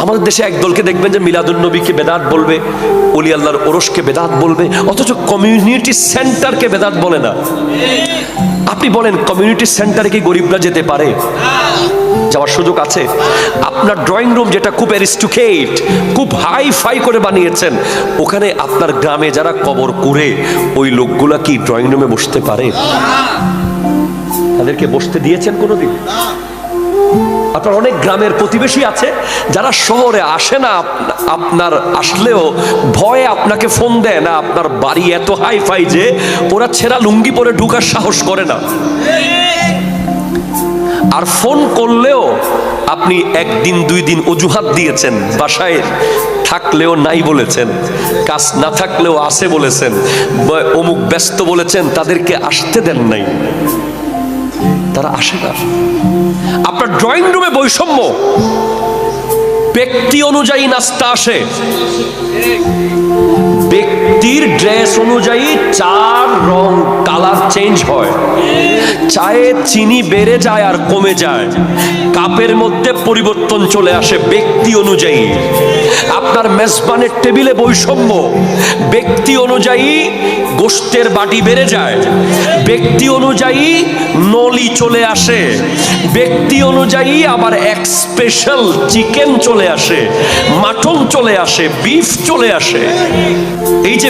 আমাদের দেশে একদলকে দেখবেন যে মিলাদুন নবীকে বেদাত বলবে, ওলি আল্লাহর ওরসকে বেদাত বলবে, অথচ কমিউনিটি সেন্টারকে বেদাত বলে না। আপনি বলেন কমিউনিটি সেন্টারে কি গরিবরা যেতে পারে? যাওয়ার সুযোগ আছে? আপনার ড্রয়িং রুম যেটা খুব অ্যারিস্টোক্রেট, খুব হাই ফাই করে বানিয়েছেন, ওখানে আপনার গ্রামে যারা কবর করে ওই লোকগুলা কি ড্রয়িং রুমে বসতে পারে? তাদেরকে বসতে দিয়েছেন কোনোদিন? আপনার অনেক গ্রামের প্রতিবেশী আছে যারা শহরে আসে না, আপনার আসলেও ভয়ে আপনাকে ফোন দেয় না। আপনার বাড়ি এত হাই ফাই যে ওরা ছেঁড়া লুঙ্গি পরে ঢুকার সাহস করে না। আর ফোন করলেও আপনি একদিন দুই দিন অজুহাত দিয়েছেন, বাসায় থাকলেও নাই বলেছেন, কাজ না থাকলেও আসে বলেছেন, অমুক ব্যস্ত বলেছেন, তাদেরকে আসতে দেন নাই, তারা আসে না। আপনার ড্রয়িং রুমে বৈষম্য, ব্যক্তি অনুযায়ী নাস্তা আসে, ব্যক্তির ড্রেস অনুযায়ী চার রং কালার চেঞ্জ হয়, চায়ে চিনি বেড়ে যায় আর কমে যায়, কাপের মধ্যে পরিবর্তন চলে আসে ব্যক্তি অনুযায়ী। আপনার মেজবানের টেবিলে বৈষম্য, ব্যক্তি অনুযায়ী গোশতের বাটি বেড়ে যায়, ব্যক্তি অনুযায়ী নলি চলে আসে, ব্যক্তি অনুযায়ী আবার এক স্পেশাল চিকেন চলে আসে, মাটন চলে আসে, বিফ চলে আসে। এই যে